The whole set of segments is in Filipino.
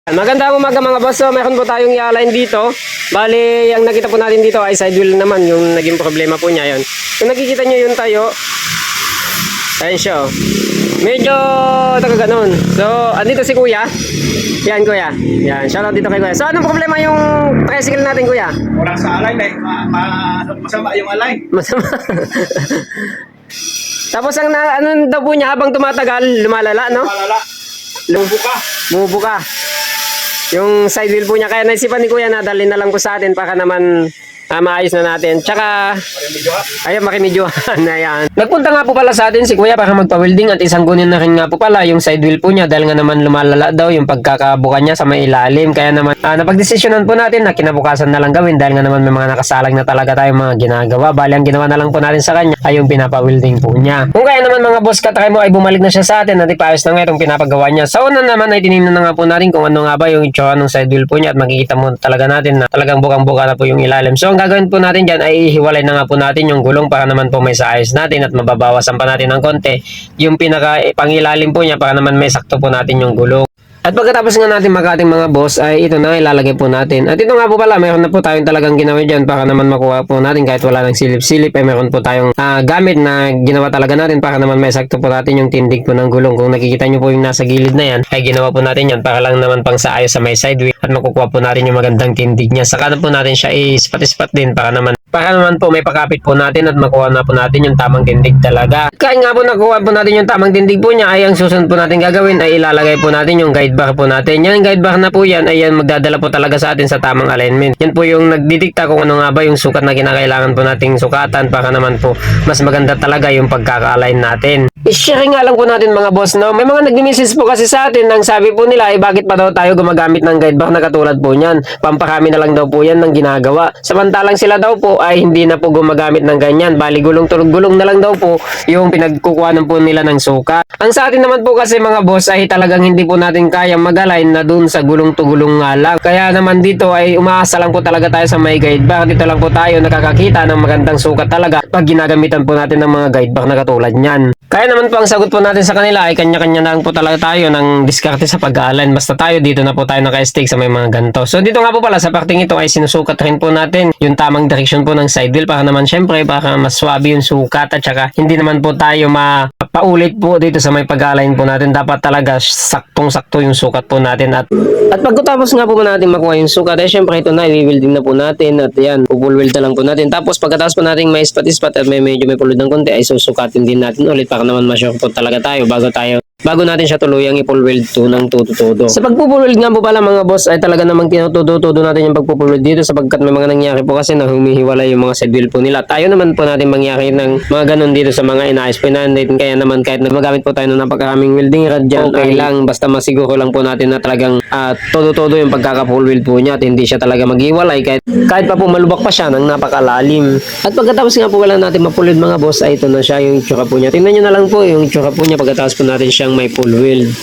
Magandang umaga mga boss. So, meron po tayong i-align dito. Bali, ang nakita po natin dito ay side wheel naman yung naging problema po niya yon. Kung nakikita nyo yung tayo, ayun siya. Medyo taga ganon. So, andito si kuya. Yan kuya. Yan, shoutout dito kay kuya. So, anong problema yung tricycle natin kuya? Walang sa alay, masama yung alay. Masama. Tapos ano daw po niya habang tumatagal, lumalala, no? Malala. Lumbuka. Bumubuka. Yung side wheel po niya. Kaya naisipan ni kuya na dalhin na lang po sa atin para naman maayos na natin. Tsaka, ayun, makimidyohan. Ayan. Nagpunta nga po pala sa atin si kuya para magpa-welding at isang gunin na rin nga po pala yung side wheel po niya dahil nga naman lumalala daw yung pagkakabuka niya sa may ilalim. Kaya naman, napagdesisyonan po natin na kinabukasan na lang gawin dahil nga naman may mga nakasalang na talaga tayong mga ginagawa. Bali, ang ginawa na lang po natin sa kanya ay yung pinapa-welding po niya. Kung kaya naman mga boss, katry mo ay bumalik na siya sa atin at ipaayos na nga itong pinapagawa niya. Sa una naman ay tinignan na nga po natin kung ano nga ba yung itsura ng side wheel po niya at makikita mo talaga natin na talagang bukang-buka na po yung ilalim. So, ang gagawin po natin dyan ay ihiwalay na nga po natin yung gulong para naman po may saayos natin at mababawasan pa natin ng konti yung pinaka pangilalim po niya para naman may sakto po natin yung gulong. At pagkatapos nga natin mag-ating mga boss ay ito na ilalagay po natin. At ito nga po pala, mayroon na po tayong talagang ginawa dyan para naman makuha po natin kahit wala ng silip-silip ay mayroon po tayong gamit na ginawa talaga natin para naman may sakto po natin yung tindig po ng gulong. Kung nakikita nyo po yung nasa gilid na yan ay ginawa po natin yan para lang naman pang saayos sa may side wheel at makukuha po natin yung magandang tindig niya. Saka na po natin siya ispat-ispat din para naman po may pakapit po natin at makuha na po natin yung tamang tindig talaga. Kaya nga po nakuha po natin yung tamang tindig po niya ay ang susunod po natin gagawin ay ilalagay po natin yung guide bar po natin. Yan guide bar na po yan ay yan magdadala po talaga sa atin sa tamang alignment. Yan po yung nagdidikta kung ano nga ba yung sukat na kinakailangan po nating sukatan para naman po mas maganda talaga yung pagkaka-align natin. I-share nga lang po natin mga boss, no? May mga nag-message po kasi sa atin nang sabi po nila ay bakit pa daw tayo gumagamit ng guide bar na katulad po niyan. Pamparami na lang daw po yan ng ginagawa. Samantalang sila daw po ay hindi na po gumagamit ng ganyan. Bali gulong na lang daw po yung pinagkukuhanan po nila ng sukat. Ang sa atin naman po kasi mga boss ay talagang hindi po natin kayang mag-align na dun sa gulong to gulong nga lang. Kaya naman dito ay umaasa lang po talaga tayo sa may guide bar. Dito lang po tayo nakakakita ng magandang sukat talaga pag ginagamitan po natin ng mga guide bar na katulad niyan. Kaya naman po ang sagot po natin sa kanila ay kanya-kanya na lang po talaga tayo ng diskarte sa pag-align. Basta tayo dito na po tayo naka-stick sa may mga ganito. So dito nga po pala sa parting ito ay sinusukat rin po natin yung tamang direction po ng side wheel para naman syempre para mas swabe yung sukat at saka hindi naman po tayo paulit po dito sa may pag-align po natin. Dapat talaga saktong-sakto yung sukat po natin at pagkatapos nga po natin makuha yung sukat ay syempre ito na i-welding na po natin at yan full weld na lang po natin. Tapos pagkatapos po natin may ispat-ispat at medyo may pulod ng konti ay susukatin din natin ulit para naman ma-sure po talaga tayo bago natin siya tuluyang i-full weld to ng todo. Sa pagpo-full weld nga po pala mga boss ay talaga namang tinutudo natin yung pagpo-full weld dito sapagkat may mga nangyari po kasi na humihiwalay yung mga side wheel po nila. Tayo naman po natin mangyari ng mga ganun dito sa mga inaayos po natin. Kaya naman kahit na magamit po tayo ng napakaraming welding rod dyan, okay lang basta masiguro lang po natin na talagang todo yung pagkaka-full weld po niya at hindi siya talaga maghiwalay kahit pa po malubak pa siya ng napakalalim. At pagkatapos nga po wala natin ma-full weld mga boss ay ito na siya yung itsura po niya. Tingnan nyo na lang po yung itsura po niya pagkatapos po natin siyang may full weld.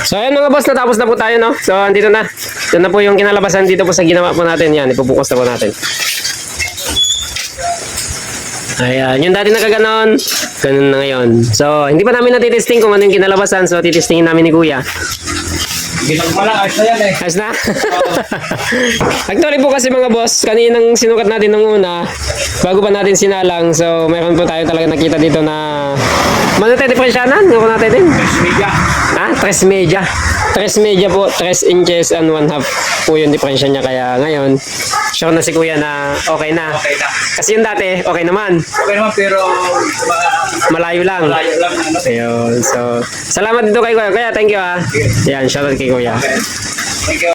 So ayan mga boss, natapos na po tayo, no? So andito na. Ito na po yung kinalabasan dito po sa ginawa po natin. Yan, ipubukas na po natin. Ayan, yung dati nakaganon, ganun na ngayon. So hindi pa namin natitesting kung ano yung kinalabasan. So titestingin namin ni Kuya. Ginagma lang, ayos na yan eh. Ayos na? Actually po kasi mga boss, kaninang sinukat natin nung una, bago pa natin sinalang. So mayroon po tayo talaga nakita dito na manatay-diferensyanan. Yung natin din. Media. 3 media. 3 media po, 3 inches and 1/2 po yung diferensya niya. Kaya ngayon, sure na si Kuya na okay na. Okay na. Kasi yung dati, okay naman. Okay naman pero Malayo lang. malayo lang. Ano? Ayun. So, salamat dito kay Kuya. Kaya, thank you ah. Yan, shoutout kay Kuya. Okay. Thank you.